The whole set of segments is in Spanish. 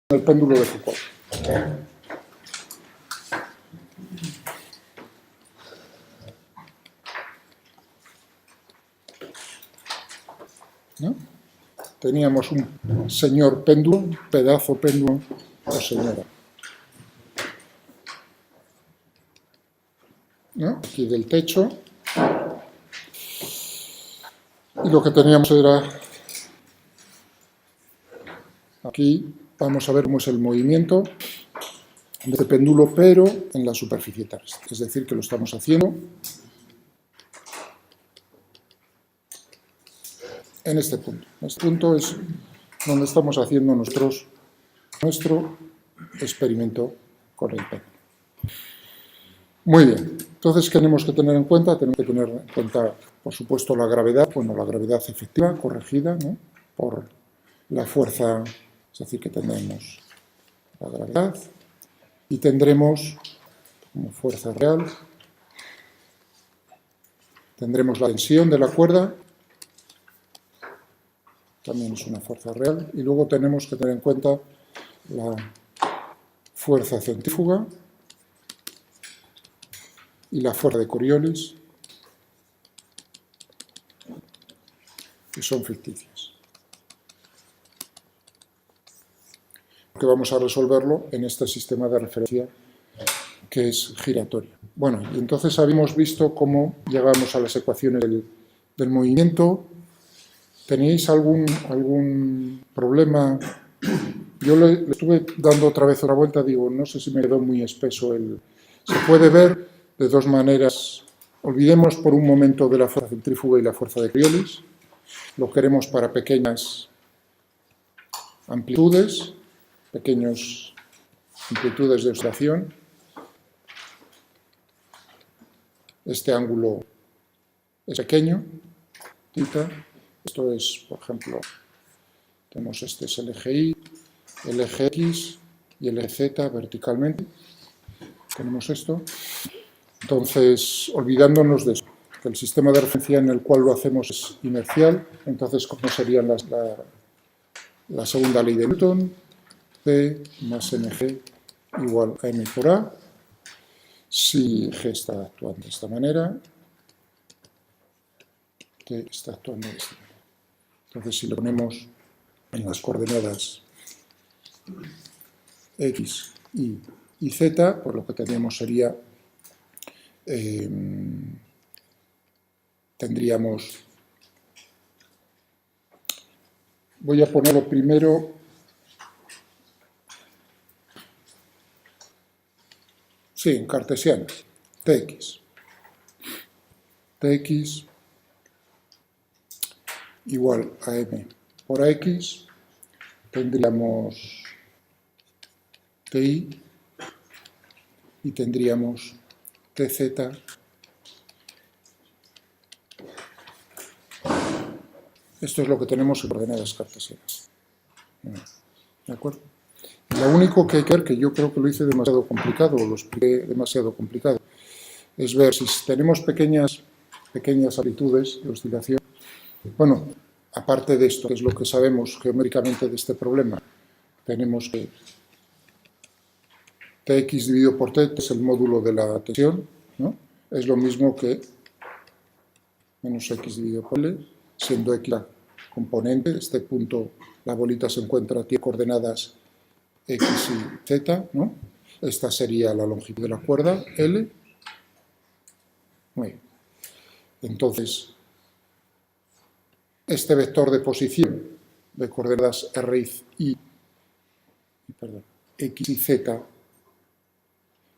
el péndulo de Foucault. ¿No? Teníamos un señor péndulo, pedazo péndulo o señora. ¿No? Aquí del techo. Y lo que teníamos era... Aquí vamos a ver cómo es el movimiento de este péndulo, pero en la superficie terrestre. Es decir, que lo estamos haciendo en este punto. Este punto es donde estamos haciendo nuestro experimento con el péndulo. Muy bien. Entonces, ¿qué tenemos que tener en cuenta? Tenemos que tener en cuenta, por supuesto, la gravedad. Bueno, la gravedad efectiva, corregida, ¿no? Por la fuerza, es decir, que tendremos la gravedad y tendremos como fuerza real, tendremos la tensión de la cuerda, también es una fuerza real, y luego tenemos que tener en cuenta la fuerza centrífuga y la fuerza de Coriolis, que son ficticias. Que vamos a resolverlo en este sistema de referencia que es giratorio. Bueno, y entonces habíamos visto cómo llegamos a las ecuaciones del movimiento. ¿Teníais algún problema? Yo le estuve dando otra vez una vuelta, digo, no sé si me quedó muy espeso Se puede ver de dos maneras. Olvidemos por un momento de la fuerza centrífuga y la fuerza de Coriolis. Lo queremos para pequeñas amplitudes, pequeñas amplitudes de oscilación. Este ángulo es pequeño, θ. Esto es, por ejemplo, tenemos este es el eje Y, el eje X y el eje Z verticalmente. Tenemos esto. Entonces, olvidándonos de eso, que el sistema de referencia en el cual lo hacemos es inercial, entonces, ¿cómo sería la segunda ley de Newton? P más mg igual a m por a. Si G está actuando de esta manera, T está actuando de esta manera. Entonces, si lo ponemos en las coordenadas X, Y y Z, pues lo que tendríamos sería, voy a ponerlo primero, sí, en cartesiano, Tx. Tx igual a m por ax, tendríamos Ti y tendríamos Tz Esto es lo que tenemos en coordenadas cartesianas. ¿De acuerdo? Lo único que hay que ver, que yo creo que lo hice demasiado complicado, o lo expliqué demasiado complicado, es ver si tenemos pequeñas amplitudes de oscilación. Bueno, aparte de esto, que es lo que sabemos geométricamente de este problema, tenemos que Tx dividido por T es el módulo de la tensión, ¿no? Es lo mismo que menos X dividido por L, siendo X la componente. Este punto, la bolita se encuentra, tiene coordenadas X y Z, ¿no? Esta sería la longitud de la cuerda, L. Muy bien. Entonces, este vector de posición de coordenadas X y Z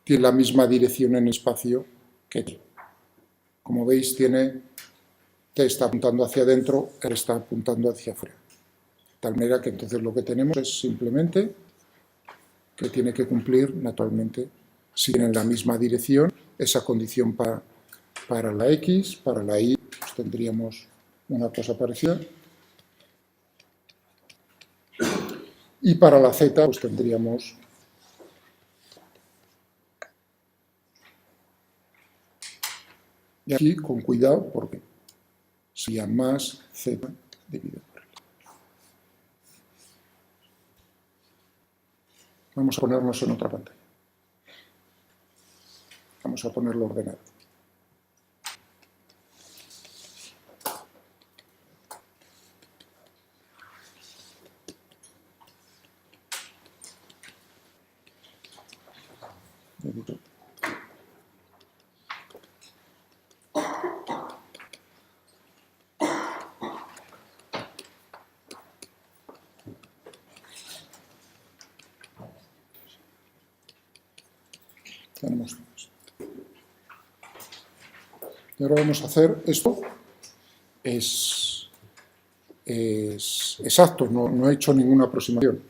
tiene la misma dirección en espacio que T. Como veis, T está apuntando hacia adentro, R está apuntando hacia afuera. De tal manera que entonces lo que tenemos es simplemente que tiene que cumplir, naturalmente, si tienen la misma dirección, esa condición para la X, para la Y, pues tendríamos una cosa parecida. Y para la Z, pues tendríamos y aquí, con cuidado, porque sería más Z dividido por L. Vamos a ponernos en otra pantalla. Vamos a ponerlo ordenado. Tenemos esto. Y ahora vamos a hacer esto. Es exacto, no he hecho ninguna aproximación.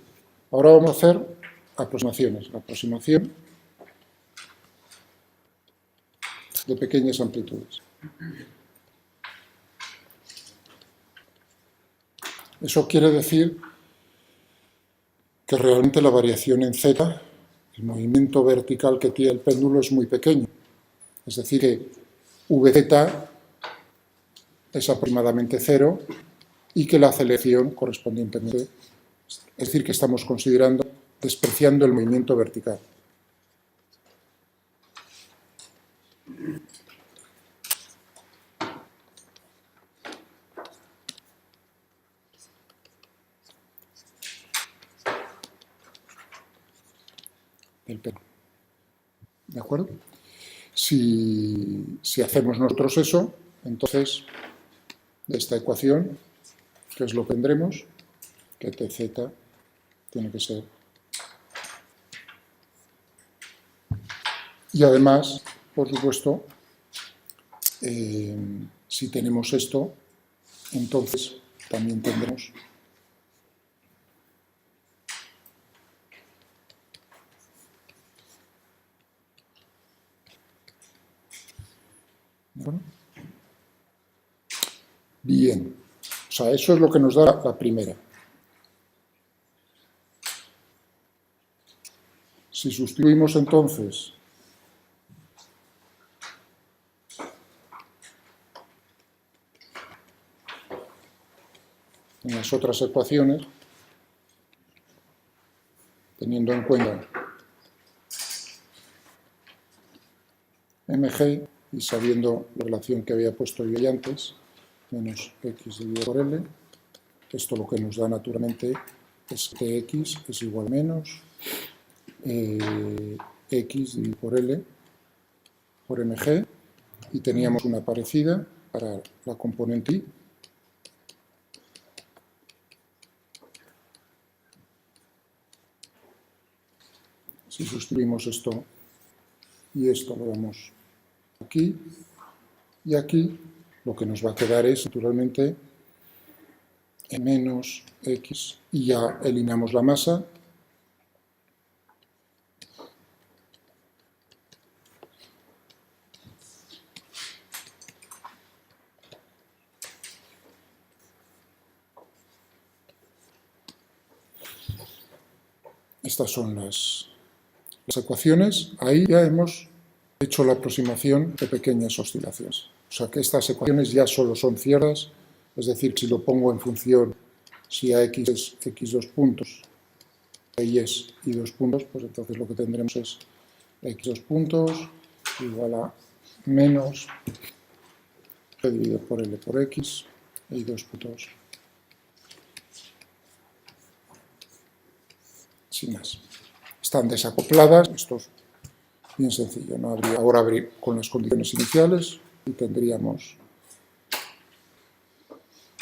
Ahora vamos a hacer aproximaciones. La aproximación de pequeñas amplitudes. Eso quiere decir que realmente la variación en z, el movimiento vertical que tiene el péndulo es muy pequeño. Es decir, que vz es aproximadamente 0 y que la aceleración correspondientemente, es decir, que estamos considerando despreciando el movimiento vertical. Del péndulo. ¿De acuerdo? Si hacemos nosotros eso, entonces de esta ecuación, ¿qué es lo que tendremos? Que tz tiene que ser. Y además, por supuesto, si tenemos esto, entonces también tendremos bueno, bien, o sea, eso es lo que nos da la primera. Si sustituimos entonces en las otras ecuaciones, teniendo en cuenta mg y sabiendo la relación que había puesto yo ya antes, menos x dividido por L, esto lo que nos da naturalmente es que x es igual a menos x dividido por L por mg, y teníamos una parecida para la componente y. Si sustituimos esto y esto lo damos aquí y aquí, lo que nos va a quedar es, naturalmente, menos x, y ya eliminamos la masa. Estas son las ecuaciones. Ahí ya hemos hecho la aproximación de pequeñas oscilaciones. O sea que estas ecuaciones ya solo son ciertas, es decir, si lo pongo en función, si a x es x dos puntos, a y es y dos puntos, pues entonces lo que tendremos es x dos puntos igual a menos g dividido por L por x, y dos puntos. Sin más. Están desacopladas, esto es bien sencillo, ¿no? Ahora abrir con las condiciones iniciales y tendríamos.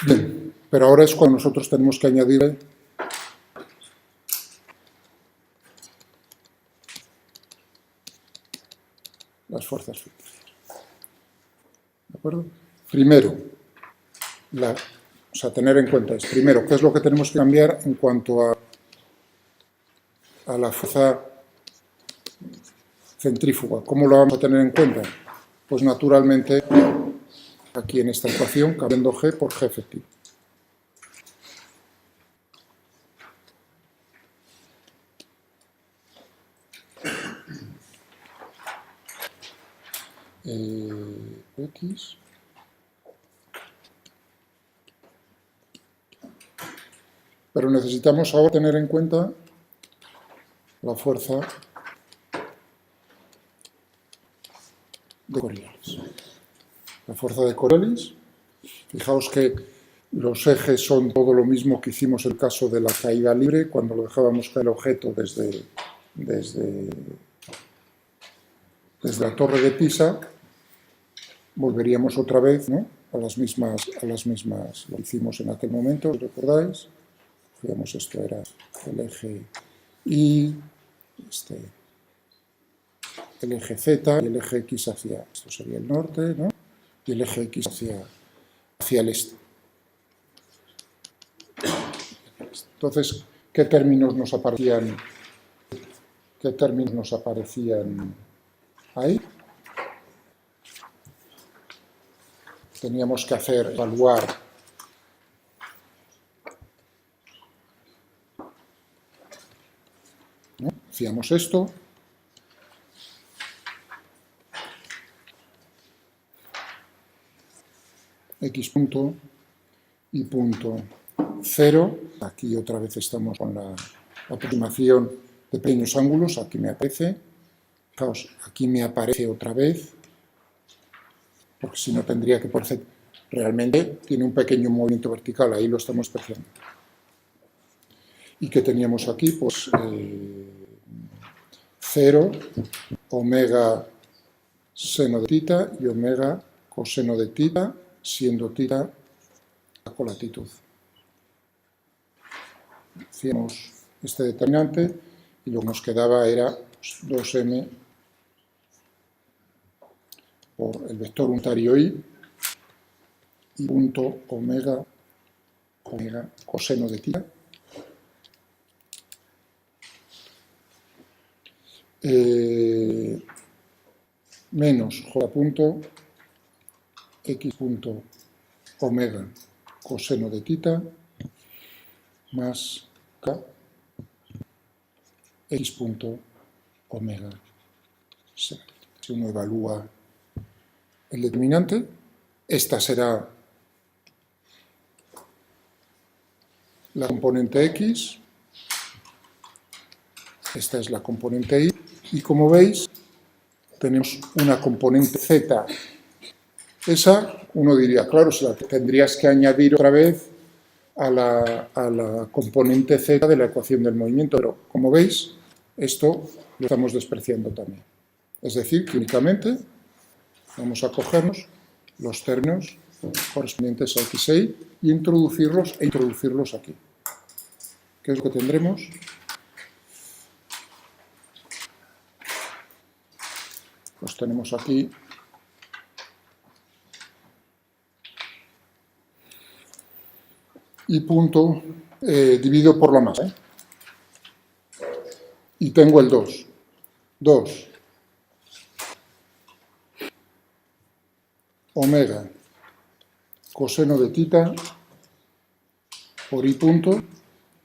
Bien, pero ahora es cuando nosotros tenemos que añadirle las fuerzas ficticias. ¿De acuerdo? Primero, o sea, tener en cuenta es, primero, qué es lo que tenemos que cambiar en cuanto a la fuerza centrífuga. ¿Cómo lo vamos a tener en cuenta? Pues naturalmente, aquí en esta ecuación, cambiando g por g efectivo. X pero necesitamos ahora tener en cuenta la fuerza de Coriolis. La fuerza de Coriolis, fijaos que los ejes son todo lo mismo que hicimos en el caso de la caída libre, cuando lo dejábamos caer el objeto desde la torre de Pisa. Volveríamos otra vez, ¿no?, a las mismas, lo hicimos en aquel momento, ¿os recordáis? Digamos, esto era el eje Y, el eje Z y el eje X hacia, esto sería el norte, ¿no?, y el eje X hacia el este. Entonces, ¿qué términos nos aparecían ahí? Teníamos que evaluar ¿no? Hacíamos esto. X punto y punto 0. Aquí otra vez estamos con la aproximación de pequeños ángulos. Aquí me aparece. Fijaos, aquí me aparece otra vez, porque si no tendría que aparecer. Realmente tiene un pequeño movimiento vertical, ahí lo estamos percibiendo. ¿Y qué teníamos aquí? Pues 0, omega seno de tita y omega coseno de tita, siendo tita la colatitud. Hacíamos este determinante y lo que nos quedaba era 2m por el vector unitario y punto omega coseno de tita menos j punto x punto omega coseno de tita más k x punto omega seno de tita. Si uno evalúa el determinante, esta será la componente x, esta es la componente y, y como veis, tenemos una componente z. Esa, uno diría, claro, se la tendrías que añadir otra vez a la componente z de la ecuación del movimiento, pero como veis, esto lo estamos despreciando también. Es decir, que únicamente vamos a cogernos los términos correspondientes a x e y e introducirlos aquí. ¿Qué es lo que tendremos? Pues tenemos aquí y punto dividido por la masa. Y tengo el 2. 2 omega coseno de tita por y punto,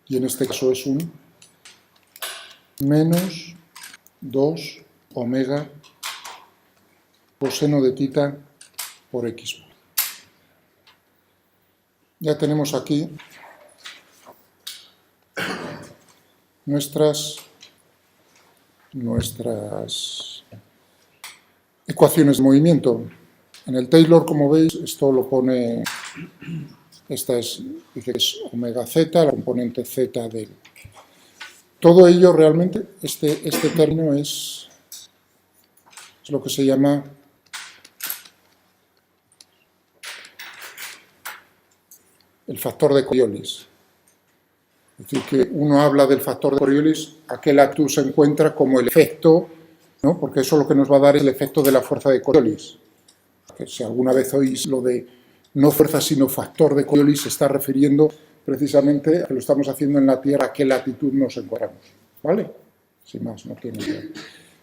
y en este caso es un menos 2 omega coseno de tita por x. Ya tenemos aquí nuestras ecuaciones de movimiento. En el Taylor, como veis, esto lo pone, dice que es omega z, la componente z de todo ello. Realmente, este término es lo que se llama el factor de Coriolis. Es decir, que uno habla del factor de Coriolis, aquel acto se encuentra como el efecto, ¿no?, porque eso lo que nos va a dar es el efecto de la fuerza de Coriolis. Que si alguna vez oís lo de no fuerza sino factor de Coriolis, se está refiriendo precisamente a que lo estamos haciendo en la Tierra, a qué latitud nos encontramos. ¿Vale? Sin más, no tiene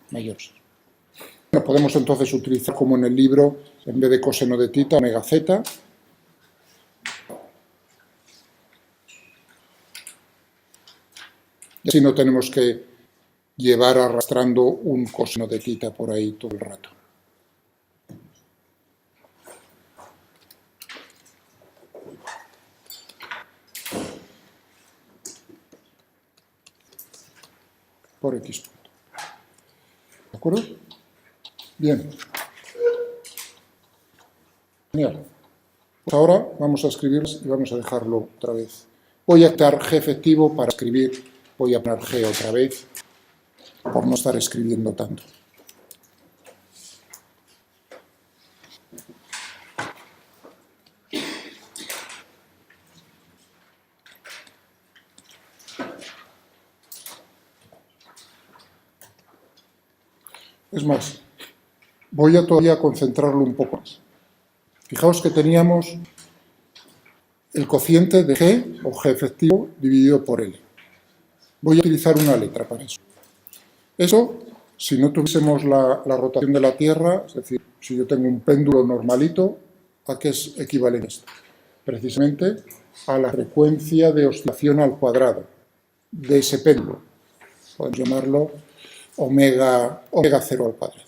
mayor. Bueno, podemos entonces utilizar como en el libro, en vez de coseno de tita, omega z. Y así no tenemos que llevar arrastrando un coseno de tita por ahí todo el rato. por X punto. ¿De acuerdo? Bien. Genial. Pues ahora vamos a escribir y vamos a dejarlo otra vez. Voy a quitar G efectivo para escribir, voy a poner G otra vez, por no estar escribiendo tanto. Es más, voy a todavía concentrarlo un poco más. Fijaos que teníamos el cociente de G, o G efectivo, dividido por L. Voy a utilizar una letra para eso. Eso, si no tuviésemos la rotación de la Tierra, es decir, si yo tengo un péndulo normalito, ¿a qué es equivalente esto? Precisamente a la frecuencia de oscilación al cuadrado de ese péndulo. Podemos llamarlo omega 0 al cuadrado.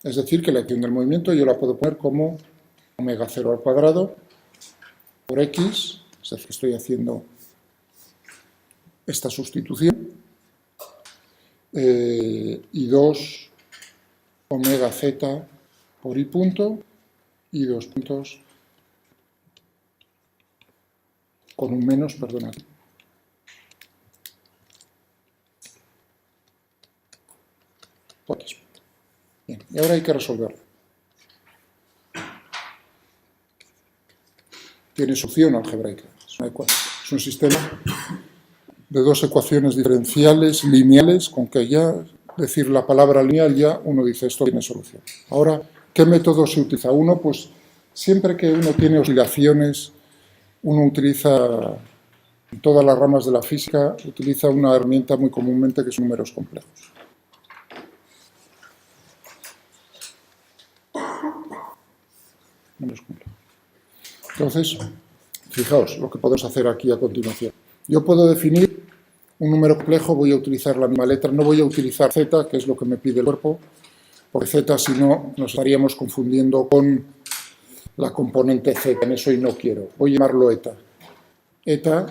Es decir, que la ecuación del movimiento yo la puedo poner como omega 0 al cuadrado por X, es decir, estoy haciendo esta sustitución, y 2 omega z por I punto, y 2 puntos con un menos, perdón, aquí. Por X. Bien, y ahora hay que resolverlo. Tiene solución algebraica. Es un sistema de dos ecuaciones diferenciales lineales, con que ya decir la palabra lineal ya uno dice esto tiene solución. Ahora, ¿qué método se utiliza? Uno, pues siempre que uno tiene oscilaciones, uno utiliza, en todas las ramas de la física, utiliza una herramienta muy comúnmente que son números complejos. Entonces, fijaos lo que podemos hacer aquí a continuación. Yo puedo definir un número complejo, voy a utilizar la misma letra, no voy a utilizar z, que es lo que me pide el cuerpo, porque z, si no, nos estaríamos confundiendo con la componente z, en eso y no quiero. Voy a llamarlo eta. Eta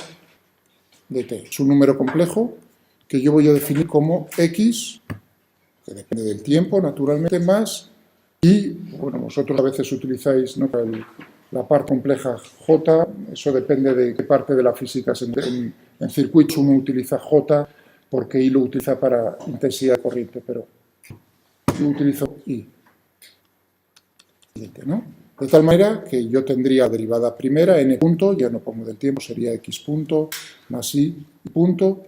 de t. Es un número complejo que yo voy a definir como x, que depende del tiempo, naturalmente, más, y, bueno, vosotros a veces utilizáis, ¿no?, la parte compleja j, eso depende de qué parte de la física. En circuitos uno utiliza j porque I lo utiliza para intensidad de corriente, pero yo utilizo I, ¿no? De tal manera que yo tendría derivada primera, n punto, ya no pongo del tiempo, sería x punto más I punto,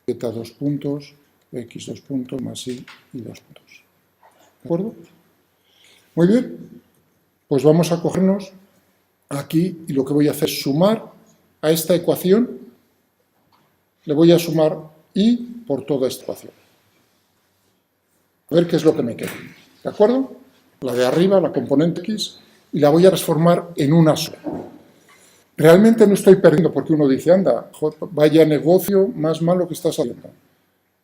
eta 2 puntos, x 2 puntos más I y 2 puntos. ¿De acuerdo? Muy bien, pues vamos a cogernos aquí y lo que voy a hacer es sumar a esta ecuación, le voy a sumar I por toda esta ecuación. A ver qué es lo que me queda. ¿De acuerdo? La de arriba, la componente X, y la voy a transformar en una sola. Realmente no estoy perdiendo porque uno dice, anda, vaya negocio más malo que estás haciendo.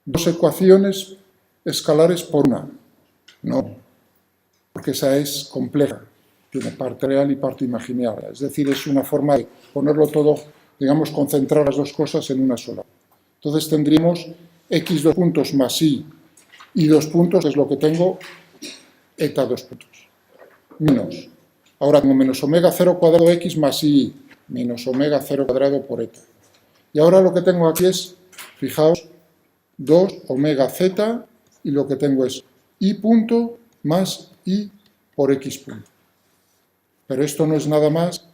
Dos ecuaciones escalares por una. No, porque esa es compleja. Tiene parte real y parte imaginaria. Es decir, es una forma de ponerlo todo, digamos, concentrar las dos cosas en una sola. Entonces tendríamos x 2 puntos más I y 2 puntos, es lo que tengo, eta 2 puntos. Menos. Ahora tengo menos omega 0 cuadrado x más I menos omega 0 cuadrado por eta. Y ahora lo que tengo aquí es, fijaos, 2 omega z y lo que tengo es I punto más I por x punto. Pero esto no es nada más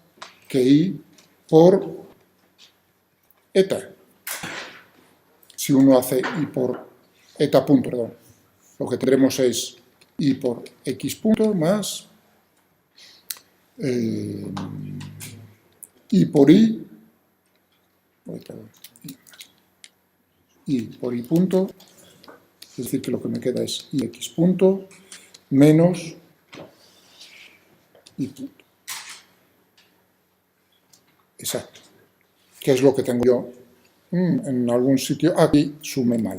que I por eta. Si uno hace I por eta punto, perdón, lo que tendremos es I por x punto más I por I por I punto, es decir, que lo que me queda es IX punto menos I punto. Exacto. ¿Qué es lo que tengo yo? En algún sitio, aquí sume mal.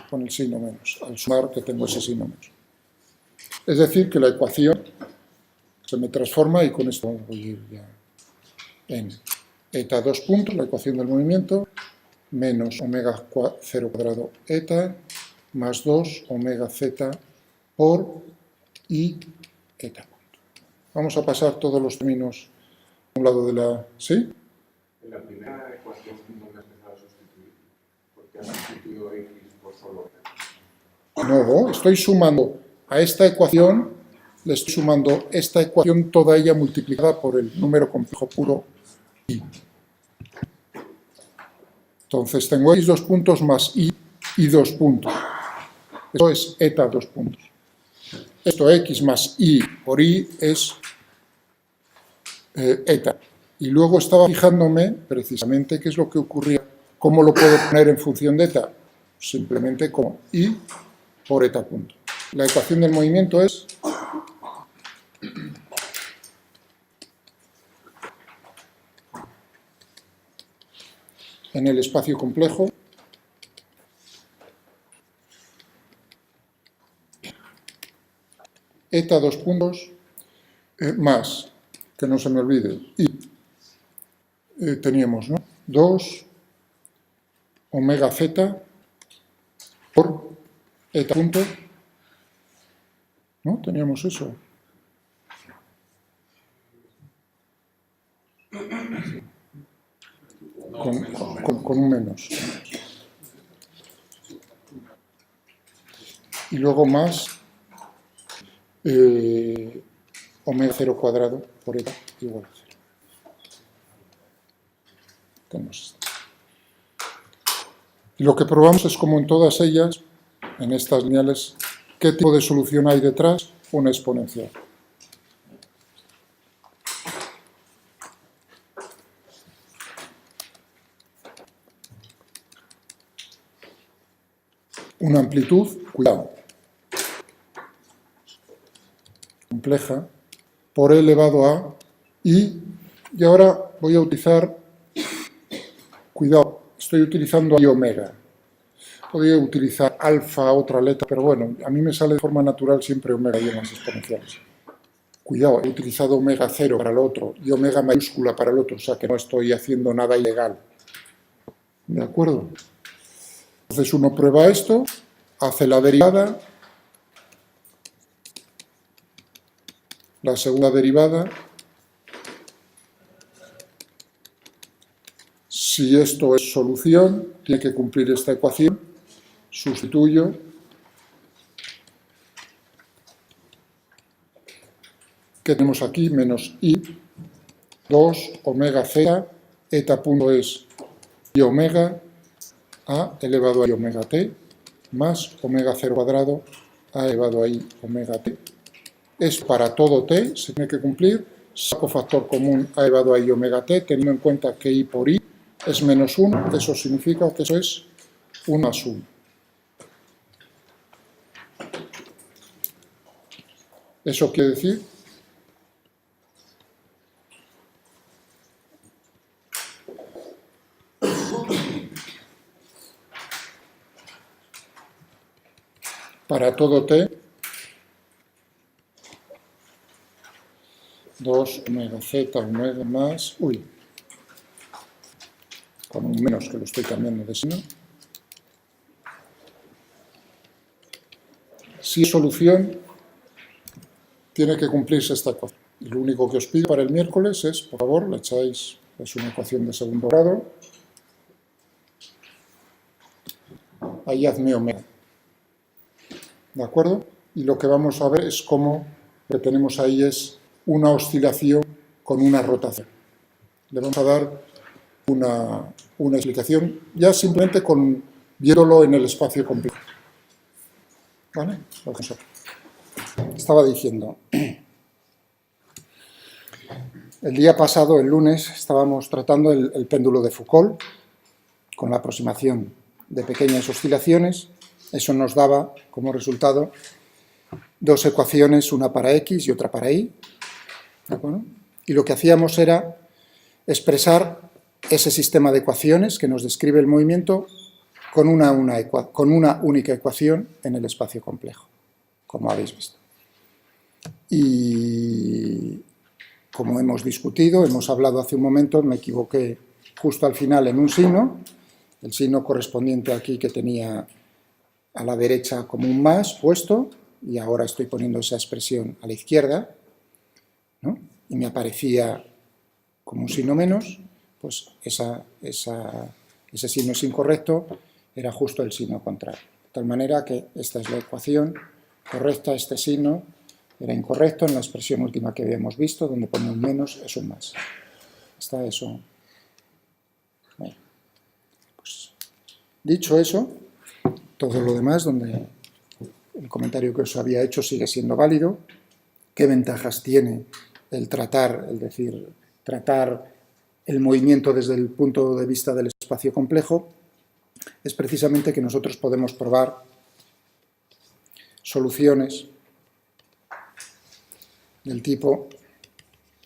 Con el signo menos. Al sumar que tengo ese signo menos. Es decir, que la ecuación se me transforma y con esto voy a ir ya en eta 2 puntos, la ecuación del movimiento, menos omega 0 cuadrado eta más 2 omega z por i eta. Vamos a pasar todos los términos a un lado de la... ¿Sí? En la primera ecuación no me has dejado sustituir, porque has sustituido x por solo eta. No, estoy sumando a esta ecuación, le estoy sumando esta ecuación toda ella multiplicada por el número complejo puro i. Entonces tengo x 2 puntos más i 2 puntos. Esto es eta 2 puntos. Esto x más i por i es eta. Y luego estaba fijándome precisamente qué es lo que ocurría, cómo lo puedo poner en función de eta. Simplemente como i por eta punto. La ecuación del movimiento es en el espacio complejo eta 2 puntos más, que no se me olvide, i teníamos, ¿no? 2 omega z por eta punto, ¿no? Teníamos eso. Con un menos. Y luego más omega 0 cuadrado por eta igual a 0. Tenemos esto. Y lo que probamos es como en todas ellas, en estas lineales, ¿qué tipo de solución hay detrás? Una exponencial. Una amplitud, cuidado, compleja, por e elevado a i, y ahora voy a utilizar, cuidado, estoy utilizando i omega. Podría utilizar alfa, otra letra, pero bueno, a mí me sale de forma natural siempre omega y en las exponenciales. Cuidado, he utilizado omega 0 para el otro y omega mayúscula para el otro, o sea que no estoy haciendo nada ilegal. ¿De acuerdo? Entonces uno prueba esto, hace la derivada, la segunda derivada. Si esto es solución, tiene que cumplir esta ecuación. Sustituyo. ¿Qué tenemos aquí? Menos i, 2 omega z, eta punto es i omega a elevado a i omega t, más omega 0 cuadrado a elevado a i omega t. Es para todo t, se tiene que cumplir. Saco factor común a elevado a i omega t, teniendo en cuenta que i por i es menos 1, eso significa que eso es 1 más 1. Eso quiere decir para todo t 2 omega z omega más, con un menos que lo estoy cambiando de signo. Si es solución, tiene que cumplirse esta ecuación. Y lo único que os pido para el miércoles es, por favor, le echáis, es una ecuación de segundo grado, ahí hazme omega. ¿De acuerdo? Y lo que vamos a ver es cómo lo que tenemos ahí es una oscilación con una rotación. Le vamos a dar una explicación ya simplemente viéndolo en el espacio complejo. ¿Vale? Estaba diciendo, el día pasado, el lunes, estábamos tratando el péndulo de Foucault con la aproximación de pequeñas oscilaciones. Eso nos daba como resultado dos ecuaciones, una para x y otra para y. ¿De acuerdo? Y lo que hacíamos era expresar ese sistema de ecuaciones que nos describe el movimiento con una única ecuación en el espacio complejo, como habéis visto. Y como hemos discutido, hemos hablado hace un momento, me equivoqué justo al final en un signo, el signo correspondiente aquí que tenía a la derecha como un más puesto, y ahora estoy poniendo esa expresión a la izquierda, ¿no? Y me aparecía como un signo menos, pues ese signo es incorrecto, era justo el signo contrario. De tal manera que esta es la ecuación correcta, este signo era incorrecto en la expresión última que habíamos visto, donde pone un menos es un más. Está eso. Bueno, pues, dicho eso, todo lo demás, donde el comentario que os había hecho sigue siendo válido. ¿Qué ventajas tiene el tratar, es decir, tratar el movimiento desde el punto de vista del espacio complejo? Es precisamente que nosotros podemos probar soluciones del tipo,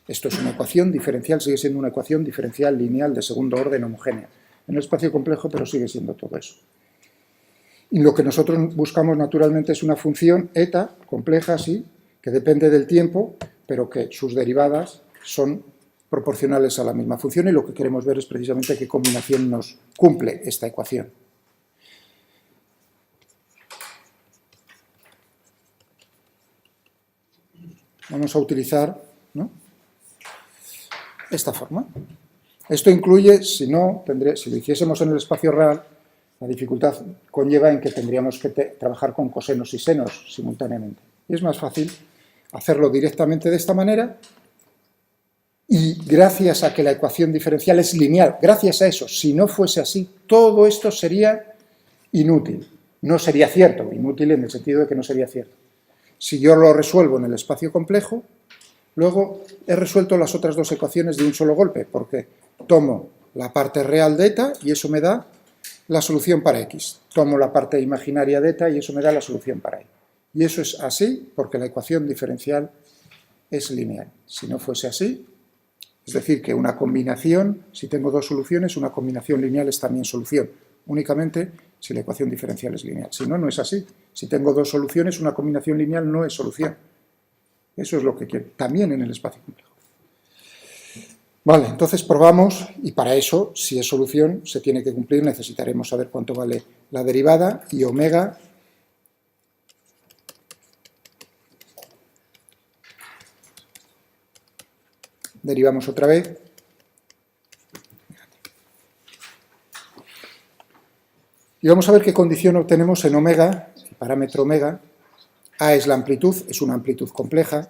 esto es una ecuación diferencial, sigue siendo una ecuación diferencial lineal de segundo orden homogénea. En el espacio complejo, pero sigue siendo todo eso. Y lo que nosotros buscamos naturalmente es una función eta, compleja, sí, que depende del tiempo, pero que sus derivadas son proporcionales a la misma función, y lo que queremos ver es precisamente qué combinación nos cumple esta ecuación. Vamos a utilizar, ¿no?, esta forma. Esto incluye, si lo hiciésemos en el espacio real, la dificultad conlleva en que tendríamos que trabajar con cosenos y senos simultáneamente. Y es más fácil hacerlo directamente de esta manera, y gracias a que la ecuación diferencial es lineal, gracias a eso, si no fuese así, todo esto sería inútil. No sería cierto, inútil en el sentido de que no sería cierto. Si yo lo resuelvo en el espacio complejo, luego he resuelto las otras dos ecuaciones de un solo golpe, porque tomo la parte real de eta y eso me da la solución para x. Tomo la parte imaginaria de eta y eso me da la solución para y. Y eso es así porque la ecuación diferencial es lineal. Si no fuese así, es decir, que una combinación, si tengo dos soluciones, una combinación lineal es también solución, únicamente si la ecuación diferencial es lineal. Si no, no es así. Si tengo dos soluciones, una combinación lineal no es solución. Eso es lo que quiero, también en el espacio complejo. Vale, entonces probamos, y para eso, si es solución, se tiene que cumplir, necesitaremos saber cuánto vale la derivada, y omega derivamos otra vez. Y vamos a ver qué condición obtenemos en omega, el parámetro omega. A es la amplitud, es una amplitud compleja.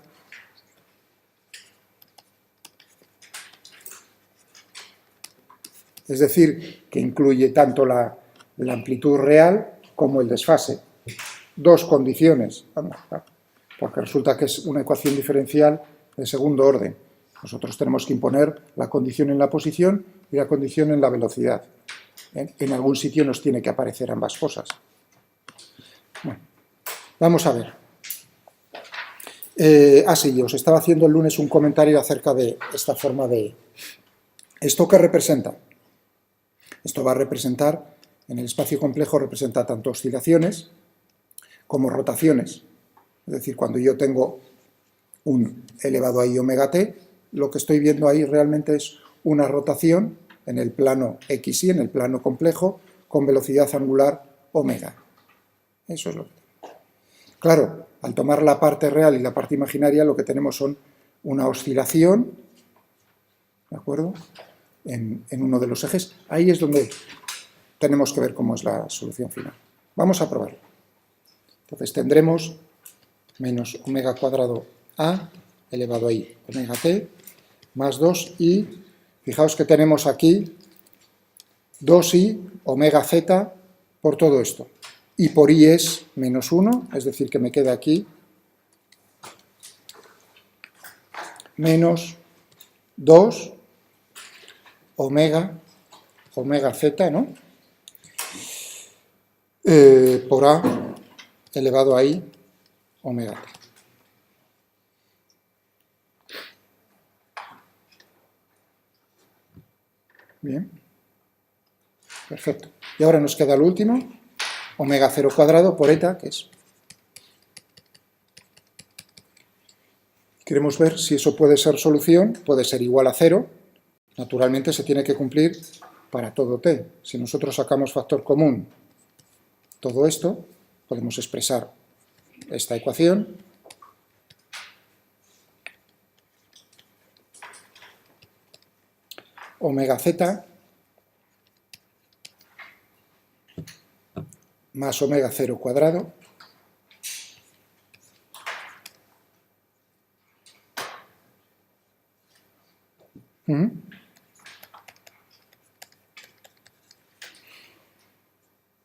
Es decir, que incluye tanto la amplitud real como el desfase. Dos condiciones, porque resulta que es una ecuación diferencial de segundo orden. Nosotros tenemos que imponer la condición en la posición y la condición en la velocidad. En algún sitio nos tiene que aparecer ambas cosas. Bueno, vamos a ver. Sí, os estaba haciendo el lunes un comentario acerca de esta forma de... ¿Esto qué representa? Esto va a representar, en el espacio complejo, representa tanto oscilaciones como rotaciones. Es decir, cuando yo tengo un elevado a i omega t, lo que estoy viendo ahí realmente es una rotación en el plano xy, en el plano complejo, con velocidad angular omega. Eso es lo que tenemos. Claro, al tomar la parte real y la parte imaginaria, lo que tenemos son una oscilación, ¿de acuerdo?, en uno de los ejes. Ahí es donde tenemos que ver cómo es la solución final. Vamos a probarlo. Entonces tendremos menos omega cuadrado a elevado a i omega t más 2i, fijaos que tenemos aquí 2i omega z por todo esto. Y por i es menos 1, es decir, que me queda aquí menos 2 omega z, ¿no?, por a elevado a i omega t. Bien, perfecto. Y ahora nos queda lo último, omega 0 cuadrado por eta, que es... Queremos ver si eso puede ser solución, puede ser igual a 0. Naturalmente se tiene que cumplir para todo t. Si nosotros sacamos factor común todo esto, podemos expresar esta ecuación. Omega z más omega 0 cuadrado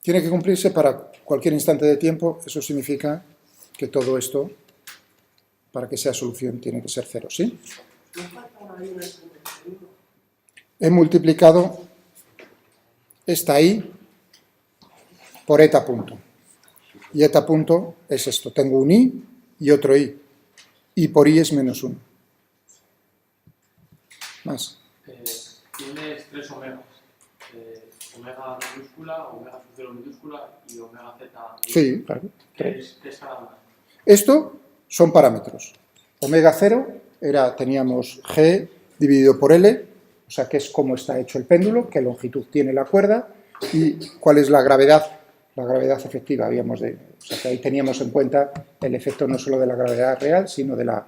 tiene que cumplirse para cualquier instante de tiempo. Eso significa que todo esto, para que sea solución, tiene que ser 0, ¿sí? He multiplicado esta i por eta punto. Y eta punto es esto. Tengo un i y otro i. Y por i es menos 1. Más. Tienes 3 omegas. Omega minúscula, omega 0 minúscula y omega z. Sí, claro. ¿Qué es cada una? Esto son parámetros. Omega 0 teníamos g dividido por L, o sea que es cómo está hecho el péndulo, qué longitud tiene la cuerda y cuál es la gravedad efectiva. O sea que ahí teníamos en cuenta el efecto no solo de la gravedad real, sino de la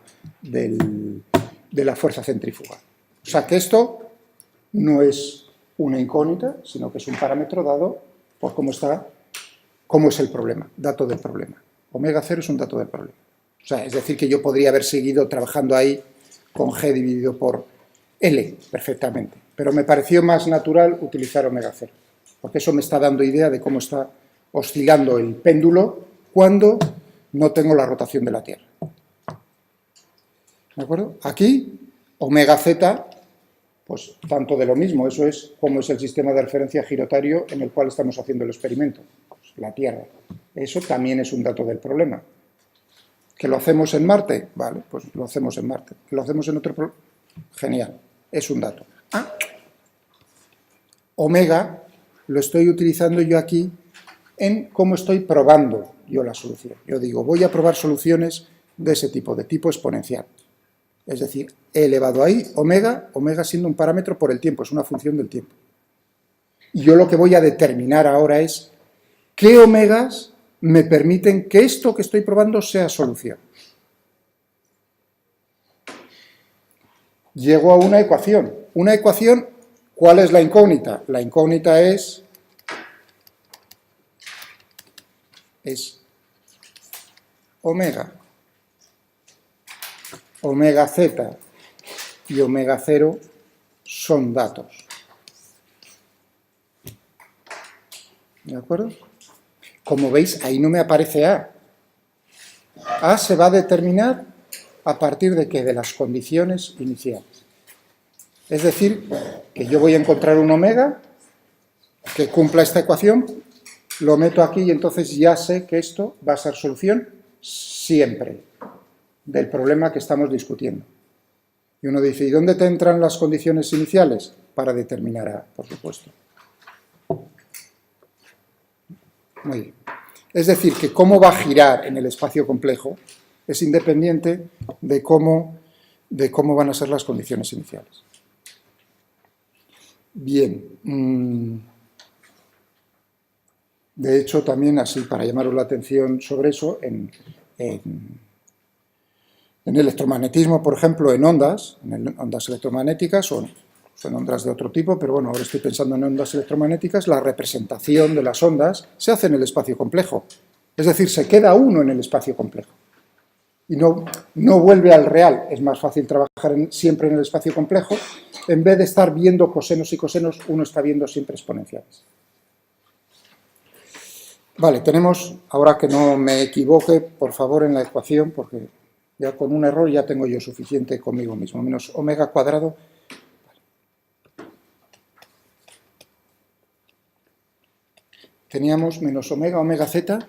fuerza centrífuga. O sea que esto no es una incógnita, sino que es un parámetro dado por cómo es el problema, dato del problema. Omega 0 es un dato del problema. O sea, es decir, que yo podría haber seguido trabajando ahí con g dividido por L perfectamente, pero me pareció más natural utilizar omega 0, porque eso me está dando idea de cómo está oscilando el péndulo cuando no tengo la rotación de la Tierra. ¿De acuerdo? Aquí, omega z, pues tanto de lo mismo, eso es como es el sistema de referencia girotario en el cual estamos haciendo el experimento, pues la Tierra. Eso también es un dato del problema. ¿Que lo hacemos en Marte? Vale, pues lo hacemos en Marte. ¿Que lo hacemos en otro problema? Genial, es un dato. Omega lo estoy utilizando yo aquí en cómo estoy probando yo la solución. Yo digo, voy a probar soluciones de ese tipo, de tipo exponencial. Es decir, he elevado ahí omega siendo un parámetro por el tiempo, es una función del tiempo. Y yo lo que voy a determinar ahora es qué omegas me permiten que esto que estoy probando sea solución. Llego a una ecuación. Una ecuación, ¿cuál es la incógnita? La incógnita es omega z y omega 0 son datos. ¿De acuerdo? Como veis, ahí no me aparece A. A se va a determinar a partir de ¿qué? De las condiciones iniciales. Es decir, que yo voy a encontrar un omega que cumpla esta ecuación, lo meto aquí y entonces ya sé que esto va a ser solución siempre del problema que estamos discutiendo. Y uno dice, ¿y dónde te entran las condiciones iniciales? Para determinar A, por supuesto. Muy bien. Es decir, que cómo va a girar en el espacio complejo es independiente de cómo van a ser las condiciones iniciales. Bien. De hecho, también así, para llamaros la atención sobre eso, en electromagnetismo, por ejemplo, en ondas electromagnéticas, o son ondas de otro tipo, pero bueno, ahora estoy pensando en ondas electromagnéticas, la representación de las ondas se hace en el espacio complejo. Es decir, se queda uno en el espacio complejo. Y no vuelve al real. Es más fácil trabajar siempre en el espacio complejo. En vez de estar viendo cosenos y cosenos, uno está viendo siempre exponenciales. Vale, tenemos, ahora que no me equivoque, por favor, en la ecuación, porque ya con un error ya tengo yo suficiente conmigo mismo, menos omega cuadrado. Teníamos menos omega z,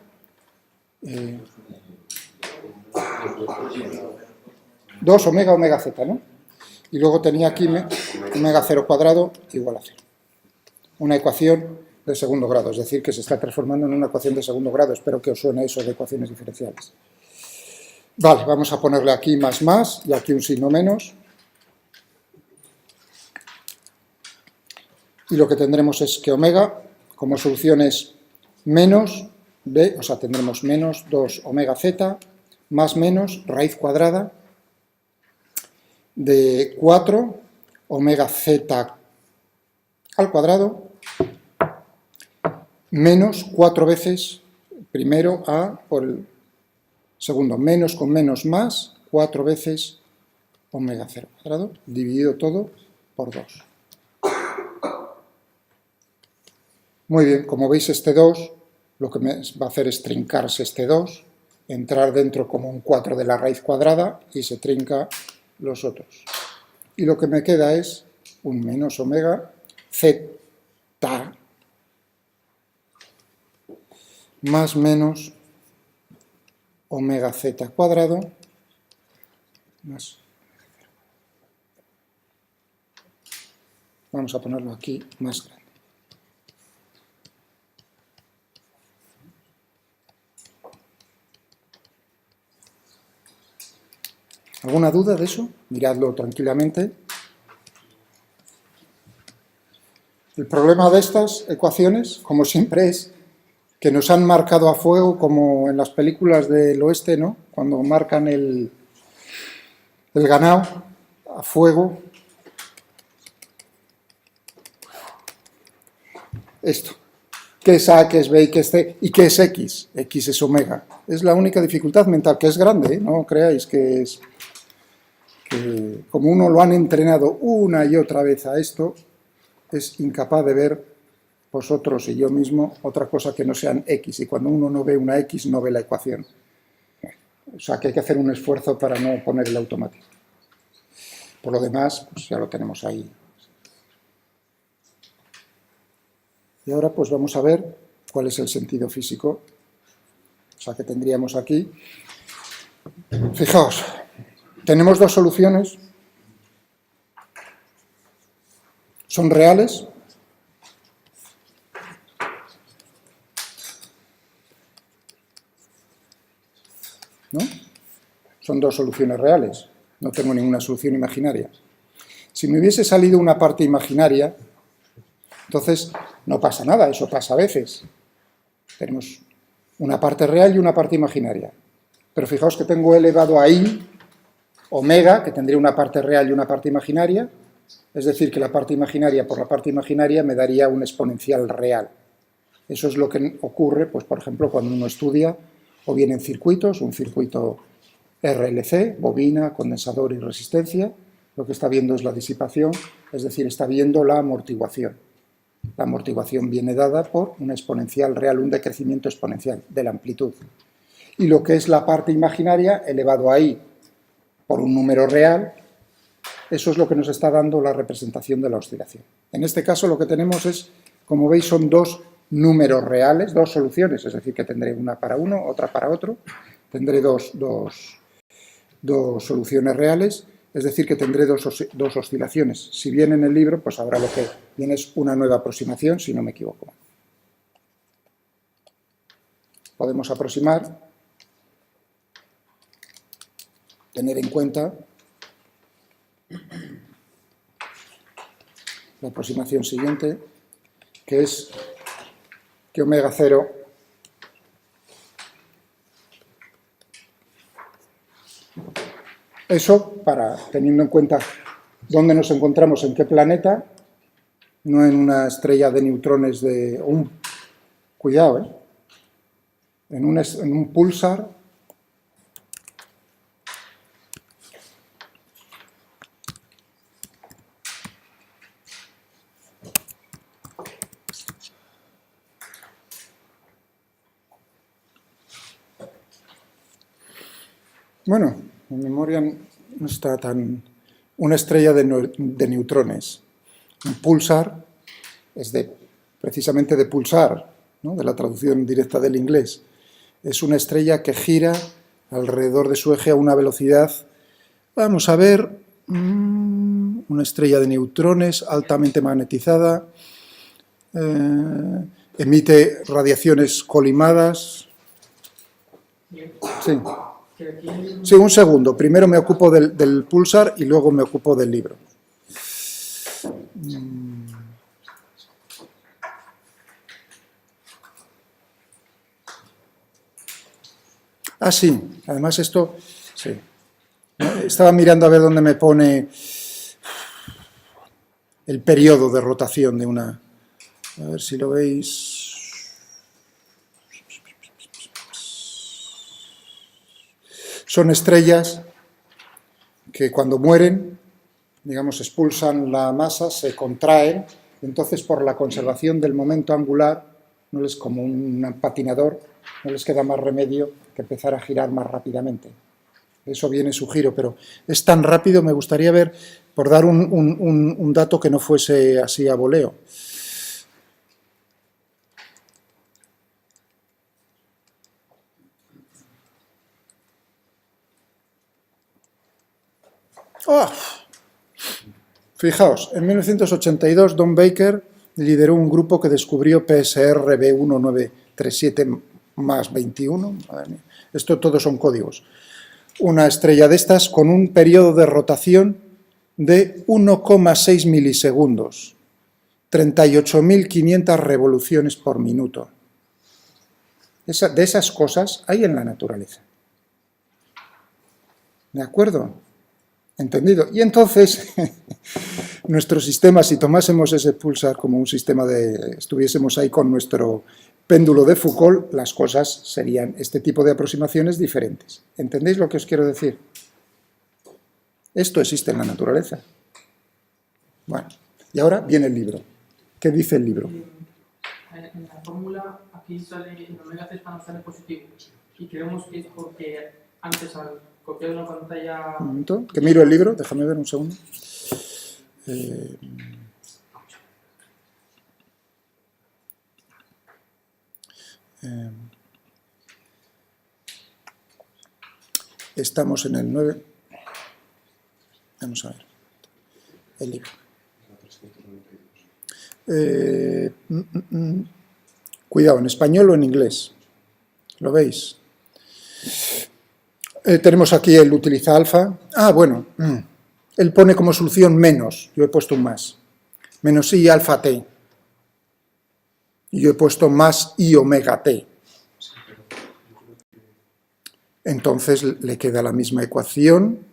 2 omega z, ¿no? Y luego tenía aquí omega 0 cuadrado igual a 0. Una ecuación de segundo grado, es decir, que se está transformando en una ecuación de segundo grado. Espero que os suene eso de ecuaciones diferenciales. Vale, vamos a ponerle aquí más y aquí un signo menos. y lo que tendremos es que omega, como solución es menos b, o sea, tendremos menos 2 omega z más menos raíz cuadrada de 4 omega z al cuadrado menos 4 veces primero a por el segundo, menos con menos más 4 veces omega 0 cuadrado, dividido todo por 2. Muy bien, como veis este 2, lo que me va a hacer es trincarse este 2, entrar dentro como un 4 de la raíz cuadrada y se trinca los otros. Y lo que me queda es un menos omega z más menos omega z cuadrado más. Vamos a ponerlo aquí más grande. ¿Alguna duda de eso? Miradlo tranquilamente. El problema de estas ecuaciones, como siempre, es que nos han marcado a fuego, como en las películas del oeste, ¿no? Cuando marcan el ganado a fuego. Esto. ¿Qué es A, qué es B y qué es C? ¿Y qué es X? X es omega. Es la única dificultad mental, que es grande, ¿eh? No creáis que es... que como uno lo han entrenado una y otra vez a esto, es incapaz de ver vosotros y yo mismo otra cosa que no sean X. Y cuando uno no ve una X, no ve la ecuación. O sea que hay que hacer un esfuerzo para no poner el automático. Por lo demás, pues ya lo tenemos ahí. Y ahora pues vamos a ver cuál es el sentido físico. O sea que tendríamos aquí. Fijaos, tenemos dos soluciones. Son reales. ¿No? Son dos soluciones reales. No tengo ninguna solución imaginaria. Si me hubiese salido una parte imaginaria, entonces no pasa nada, eso pasa a veces. Tenemos una parte real y una parte imaginaria. Pero fijaos que tengo elevado ahí omega, que tendría una parte real y una parte imaginaria, es decir, que la parte imaginaria por la parte imaginaria me daría un exponencial real. Eso es lo que ocurre, pues, por ejemplo, cuando uno estudia o bien en circuitos, un circuito RLC, bobina, condensador y resistencia, lo que está viendo es la disipación, es decir, está viendo la amortiguación. La amortiguación viene dada por una exponencial real, un decrecimiento exponencial de la amplitud. Y lo que es la parte imaginaria, elevado ahí por un número real, eso es lo que nos está dando la representación de la oscilación. En este caso lo que tenemos es, como veis, son dos números reales, dos soluciones, es decir, que tendré una para uno, otra para otro, tendré dos soluciones reales, es decir, que tendré dos oscilaciones. Si bien en el libro, pues ahora lo que viene es una nueva aproximación, si no me equivoco. Podemos aproximar, tener en cuenta la aproximación siguiente, que es que omega 0 eso para teniendo en cuenta dónde nos encontramos, en qué planeta, no en una estrella de neutrones de cuidado, en un pulsar. Bueno, mi memoria no está tan... Una estrella de neutrones. Un pulsar es precisamente de pulsar, ¿no? De la traducción directa del inglés. Es una estrella que gira alrededor de su eje a una velocidad, vamos a ver, una estrella de neutrones altamente magnetizada, emite radiaciones colimadas. Sí. Sí, un segundo. Primero me ocupo del pulsar y luego me ocupo del libro. Ah, sí, además esto, sí. Estaba mirando a ver dónde me pone el periodo de rotación de una... A ver si lo veis. Son estrellas que cuando mueren, digamos, expulsan la masa, se contraen, entonces por la conservación del momento angular, no les como un patinador, no les queda más remedio que empezar a girar más rápidamente. Eso viene su giro, pero es tan rápido, me gustaría ver, por dar un dato que no fuese así a voleo. ¡Oh! Fijaos, en 1982 Don Baker lideró un grupo que descubrió PSR B1937 más 21. Madre mía. Esto todos son códigos. Una estrella de estas con un periodo de rotación de 1,6 milisegundos, 38.500 revoluciones por minuto. De esas cosas hay en la naturaleza. ¿De acuerdo? ¿Entendido? Y entonces, nuestro sistema, si tomásemos ese pulsar como un sistema de... estuviésemos ahí con nuestro péndulo de Foucault, las cosas serían este tipo de aproximaciones diferentes. ¿Entendéis lo que os quiero decir? Esto existe en la naturaleza. Bueno, y ahora viene el libro. ¿Qué dice el libro? En la fórmula, aquí sale, en omega C sale positivo. Y creemos que es porque antes al copiar una pantalla... Un momento, que miro el libro, déjame ver un segundo. Estamos en el 9. Vamos a ver. El libro. Cuidado, ¿en español o en inglés? ¿Lo veis? Tenemos aquí el utiliza alfa. Ah, bueno. Él pone como solución menos. Yo he puesto un más. Menos i alfa t. Y yo he puesto más i omega t. Entonces le queda la misma ecuación.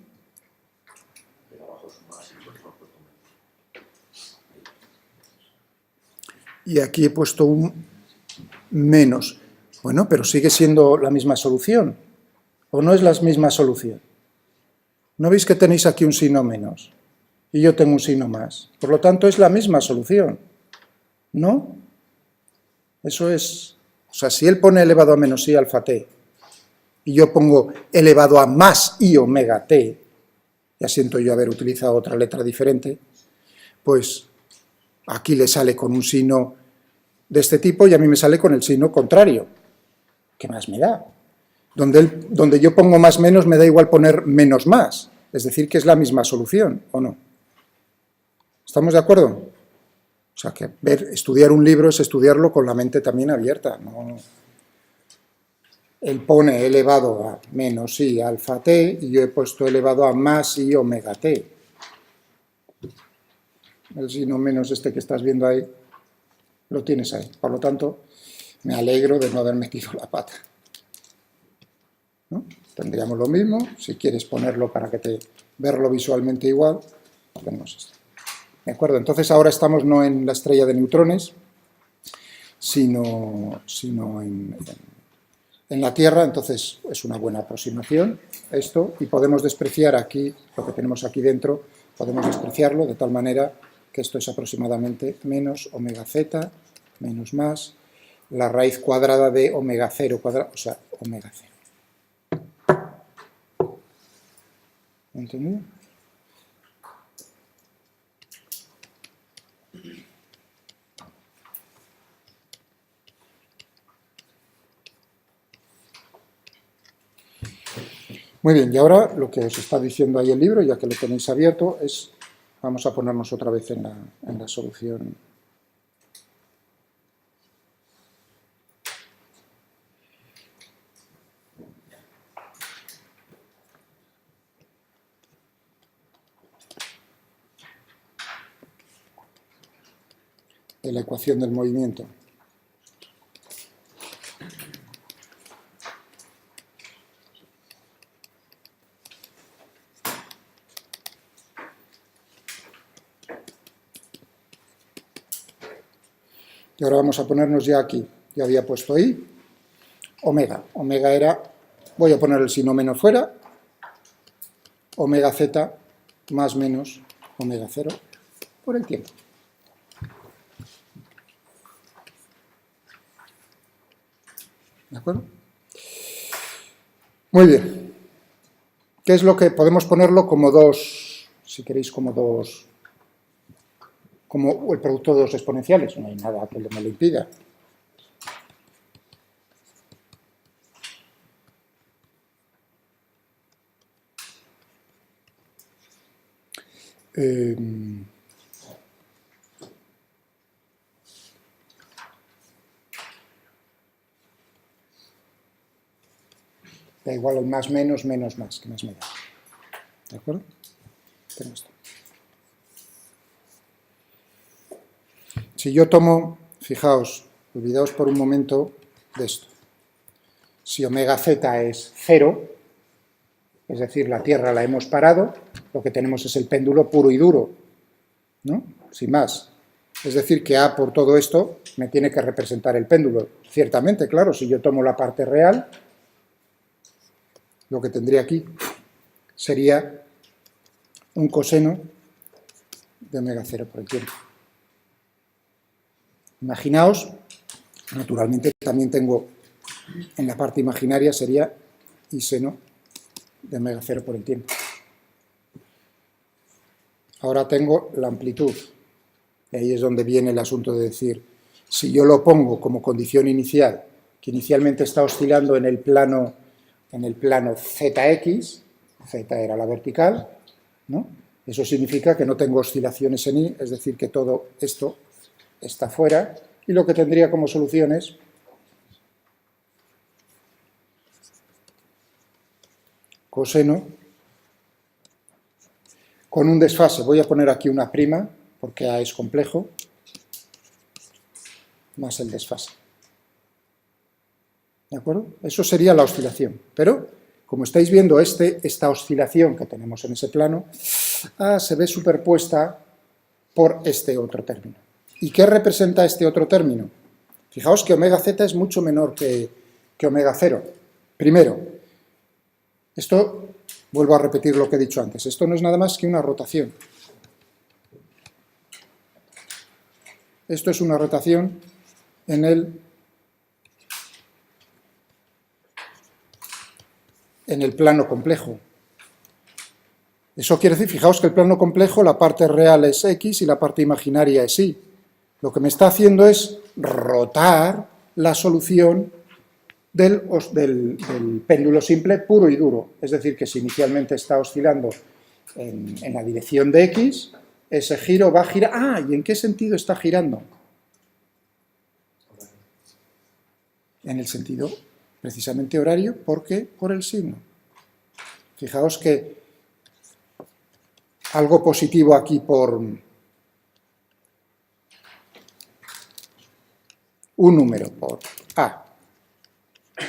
Y aquí he puesto un menos. Bueno, pero sigue siendo la misma solución. ¿O no es la misma solución? ¿No veis que tenéis aquí un signo menos? Y yo tengo un signo más. Por lo tanto, es la misma solución. ¿No? Eso es... O sea, si él pone elevado a menos i alfa t, y yo pongo elevado a más i omega t, ya siento yo haber utilizado otra letra diferente, pues aquí le sale con un signo de este tipo y a mí me sale con el signo contrario. ¿Qué más me da? Donde yo pongo más menos me da igual poner menos más, es decir, que es la misma solución, ¿o no? ¿Estamos de acuerdo? O sea, que estudiar un libro es estudiarlo con la mente también abierta, ¿no? Él pone elevado a menos i alfa t y yo he puesto elevado a más i omega t. El signo menos este que estás viendo ahí, lo tienes ahí. Por lo tanto, me alegro de no haber metido la pata. ¿No? Tendríamos lo mismo. Si quieres ponerlo para que verlo visualmente igual, tenemos esto. ¿De acuerdo? Entonces ahora estamos no en la estrella de neutrones, sino en la Tierra. Entonces es una buena aproximación esto, y podemos despreciar aquí, lo que tenemos aquí dentro, podemos despreciarlo de tal manera que esto es aproximadamente menos omega z, menos más, la raíz cuadrada de omega 0 cuadrado, o sea, omega 0. ¿Entendido? Muy bien, y ahora lo que os está diciendo ahí el libro, ya que lo tenéis abierto, es, vamos a ponernos otra vez en la solución. De la ecuación del movimiento. Y ahora vamos a ponernos ya aquí. Ya había puesto I. Omega. Omega era, voy a poner el signo menos fuera. Omega z más menos omega 0 por el tiempo. ¿De acuerdo? Muy bien. ¿Qué es lo que podemos ponerlo como dos, si queréis, como dos, como el producto de dos exponenciales? No hay nada que me lo impida. Da igual el más menos, menos más, que más me da. ¿De acuerdo? Tengo esto. Si yo tomo, fijaos, olvidaos por un momento de esto. Si omega z es 0, es decir, la Tierra la hemos parado, lo que tenemos es el péndulo puro y duro, ¿no? Sin más. Es decir, que A por todo esto me tiene que representar el péndulo. Ciertamente, claro, si yo tomo la parte real, lo que tendría aquí sería un coseno de omega 0 por el tiempo. Imaginaos, naturalmente también tengo en la parte imaginaria sería I seno de omega 0 por el tiempo. Ahora tengo la amplitud. Y ahí es donde viene el asunto de decir, si yo lo pongo como condición inicial, que inicialmente está oscilando en el plano ZX, Z era la vertical, ¿no? Eso significa que no tengo oscilaciones en I, es decir, que todo esto está fuera, y lo que tendría como solución es coseno con un desfase. Voy a poner aquí una prima, porque A es complejo, más el desfase. ¿De acuerdo? Eso sería la oscilación. Pero, como estáis viendo, esta oscilación que tenemos en ese plano, se ve superpuesta por este otro término. ¿Y qué representa este otro término? Fijaos que omega z es mucho menor que omega 0. Primero, esto, vuelvo a repetir lo que he dicho antes, esto no es nada más que una rotación. Esto es una rotación en el plano complejo. Eso quiere decir, fijaos que el plano complejo, la parte real es X y la parte imaginaria es Y. Lo que me está haciendo es rotar la solución del péndulo simple puro y duro. Es decir, que si inicialmente está oscilando en la dirección de X, ese giro va a girar... ¿Y en qué sentido está girando? En el sentido precisamente horario, porque por el signo. Fijaos que algo positivo aquí por un número, por A,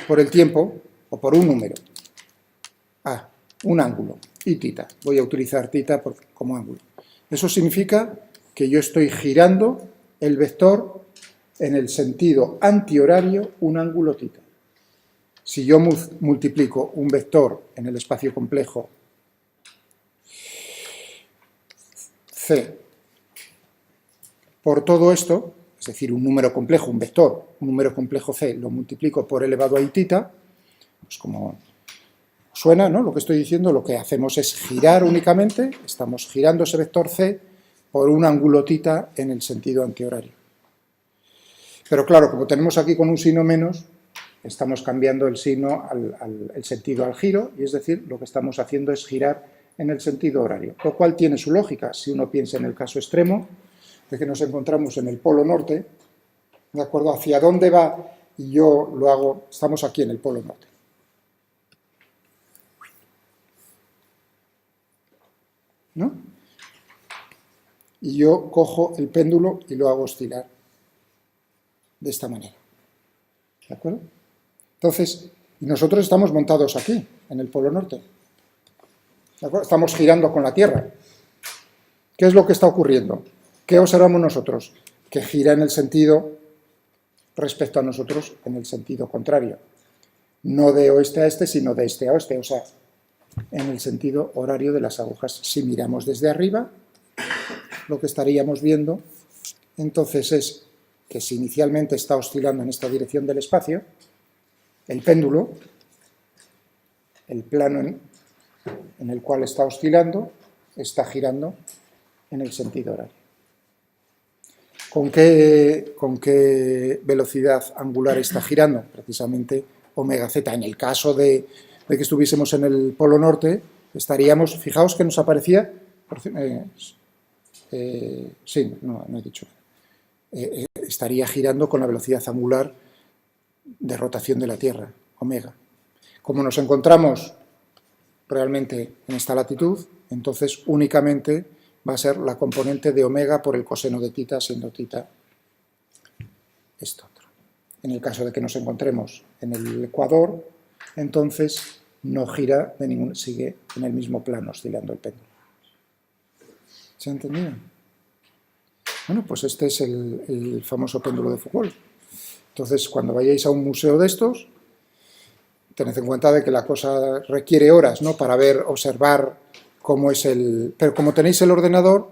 por el tiempo, o por un número, A, un ángulo, y tita. Voy a utilizar tita como ángulo. Eso significa que yo estoy girando el vector en el sentido antihorario un ángulo tita. Si yo multiplico un vector en el espacio complejo C por todo esto, es decir, un número complejo, un vector, un número complejo C, lo multiplico por elevado a I tita, pues como suena, ¿no? Lo que estoy diciendo, lo que hacemos es girar únicamente, estamos girando ese vector C por un ángulo tita en el sentido antihorario. Pero claro, como tenemos aquí con un signo menos, estamos cambiando el signo, el sentido al giro, y es decir, lo que estamos haciendo es girar en el sentido horario, lo cual tiene su lógica, si uno piensa en el caso extremo, de que nos encontramos en el polo norte, ¿de acuerdo? ¿Hacia dónde va? Y yo lo hago, estamos aquí en el polo norte. ¿No? Y yo cojo el péndulo y lo hago oscilar de esta manera. ¿De acuerdo? Entonces, nosotros estamos montados aquí, en el polo norte. ¿De acuerdo? Estamos girando con la Tierra. ¿Qué es lo que está ocurriendo? ¿Qué observamos nosotros? Que gira en el sentido respecto a nosotros en el sentido contrario. No de oeste a este, sino de este a oeste, o sea, en el sentido horario de las agujas. Si miramos desde arriba, lo que estaríamos viendo entonces es que si inicialmente está oscilando en esta dirección del espacio, el péndulo, el plano en el cual está oscilando, está girando en el sentido horario. ¿Con qué velocidad angular está girando? Precisamente omega z. En el caso de que estuviésemos en el polo norte, estaríamos, fijaos que nos aparecía, sí, no he dicho nada, estaría girando con la velocidad angular de rotación de la Tierra, omega. Como nos encontramos realmente en esta latitud, entonces únicamente va a ser la componente de omega por el coseno de tita, siendo tita esto otro. En el caso de que nos encontremos en el ecuador, entonces no gira de ningún, sigue en el mismo plano, oscilando el péndulo. ¿Se ha entendido? Bueno, pues este es el famoso péndulo de Foucault. Entonces, cuando vayáis a un museo de estos, tened en cuenta de que la cosa requiere horas, ¿no?, para ver, observar cómo es el... Pero como tenéis el ordenador,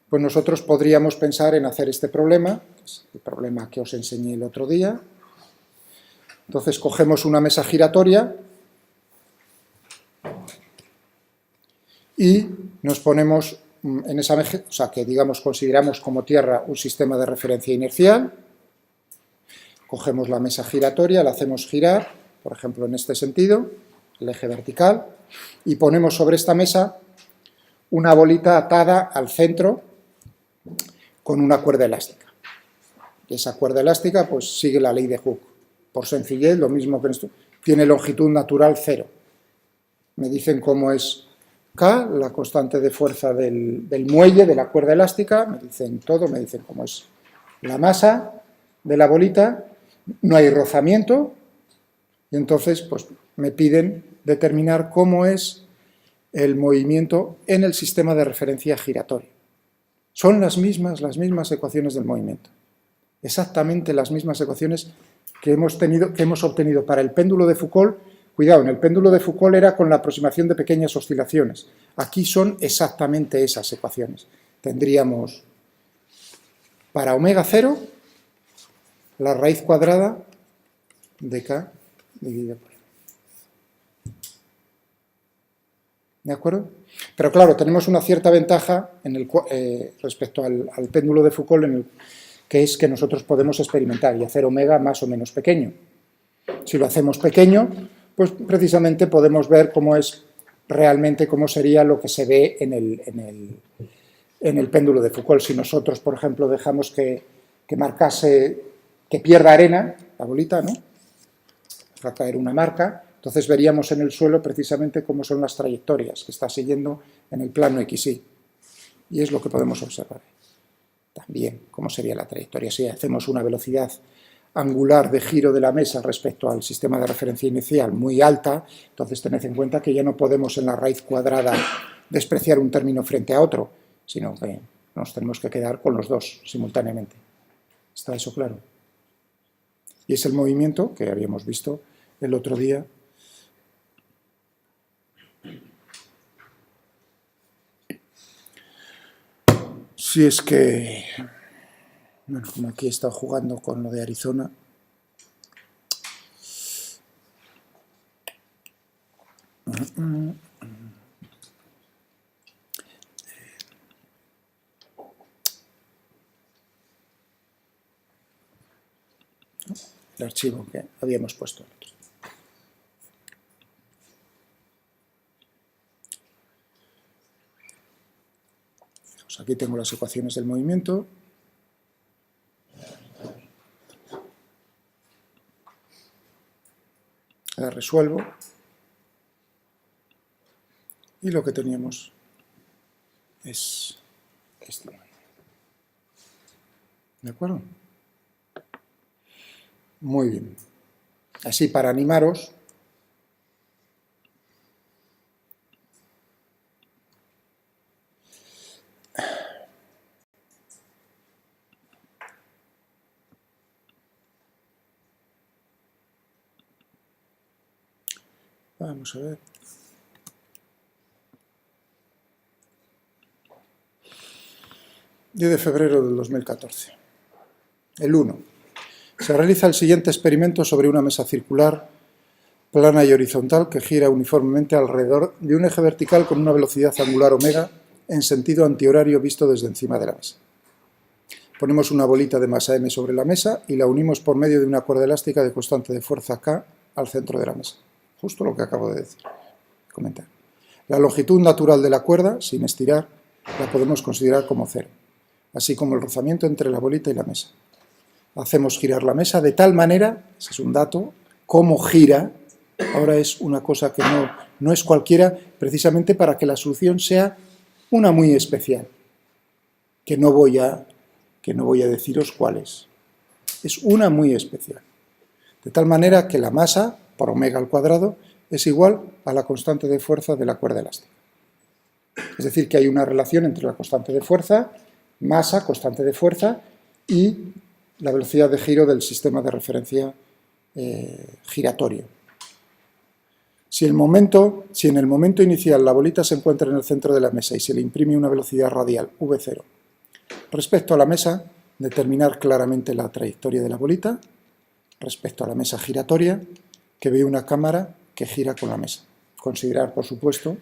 pues nosotros podríamos pensar en hacer este problema, que es el problema que os enseñé el otro día. Entonces cogemos una mesa giratoria y nos ponemos en esa mesa, o sea, que digamos consideramos como Tierra un sistema de referencia inercial. Cogemos la mesa giratoria, la hacemos girar, por ejemplo en este sentido, el eje vertical, y ponemos sobre esta mesa una bolita atada al centro con una cuerda elástica. Y esa cuerda elástica pues sigue la ley de Hooke. Por sencillez, lo mismo que en esto, tiene longitud natural 0. Me dicen cómo es K, la constante de fuerza del muelle, de la cuerda elástica, me dicen todo, me dicen cómo es la masa de la bolita, no hay rozamiento, y entonces pues me piden determinar cómo es el movimiento en el sistema de referencia giratorio. Son las mismas ecuaciones del movimiento. Exactamente las mismas ecuaciones que hemos obtenido para el péndulo de Foucault. Cuidado, en el péndulo de Foucault era con la aproximación de pequeñas oscilaciones. Aquí son exactamente esas ecuaciones. Tendríamos para omega 0 la raíz cuadrada de K dividida por M. ¿De acuerdo? Pero claro, tenemos una cierta ventaja respecto al péndulo de Foucault, que es que nosotros podemos experimentar y hacer omega más o menos pequeño. Si lo hacemos pequeño, pues precisamente podemos ver cómo es realmente, cómo sería lo que se ve en el péndulo de Foucault. Si nosotros, por ejemplo, dejamos que marcase, que pierda arena, la bolita, ¿no?, va a caer una marca, entonces veríamos en el suelo precisamente cómo son las trayectorias que está siguiendo en el plano XY. Y es lo que podemos observar. También cómo sería la trayectoria. Si hacemos una velocidad angular de giro de la mesa respecto al sistema de referencia inicial muy alta, entonces tened en cuenta que ya no podemos en la raíz cuadrada despreciar un término frente a otro, sino que nos tenemos que quedar con los dos simultáneamente. ¿Está eso claro? Y es el movimiento que habíamos visto el otro día. Si es que, bueno, como aquí he estado jugando con lo de Arizona, el archivo que habíamos puesto aquí. Pues aquí tengo las ecuaciones del movimiento. Las resuelvo. Y lo que teníamos es este movimiento. ¿De acuerdo? Muy bien. Así, para animaros, Vamos a ver. ...10 de febrero del 2014. El 1. Se realiza el siguiente experimento sobre una mesa circular, plana y horizontal, que gira uniformemente alrededor de un eje vertical con una velocidad angular omega en sentido antihorario visto desde encima de la mesa. Ponemos una bolita de masa m sobre la mesa y la unimos por medio de una cuerda elástica de constante de fuerza k al centro de la mesa. Justo lo que acabo de decir. Comentar. La longitud natural de la cuerda, sin estirar, la podemos considerar como 0, así como el rozamiento entre la bolita y la mesa. Hacemos girar la mesa de tal manera, ese es un dato, cómo gira, ahora es una cosa que no es cualquiera, precisamente para que la solución sea una muy especial, que no voy a deciros cuál es. Es una muy especial. De tal manera que la masa, por omega al cuadrado, es igual a la constante de fuerza de la cuerda elástica. Es decir, que hay una relación entre la constante de fuerza, masa, constante de fuerza, y la velocidad de giro del sistema de referencia giratorio. Si en el momento inicial la bolita se encuentra en el centro de la mesa y se le imprime una velocidad radial v0, respecto a la mesa, determinar claramente la trayectoria de la bolita, respecto a la mesa giratoria, que ve una cámara que gira con la mesa. Considerar, por supuesto,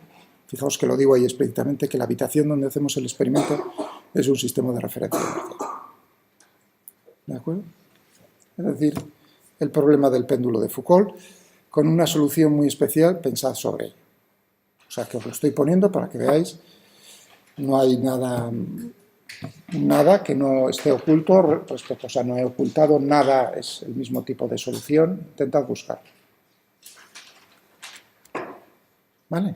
fijaos que lo digo ahí explícitamente, que la habitación donde hacemos el experimento es un sistema de referencia inercial. ¿De acuerdo? Es decir, el problema del péndulo de Foucault, con una solución muy especial, pensad sobre ello. O sea, que os lo estoy poniendo para que veáis, no hay nada que no esté oculto respecto, o sea, no he ocultado nada, es el mismo tipo de solución, intentad buscarlo. ¿Vale?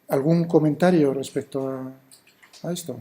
¿Algún comentario respecto a esto?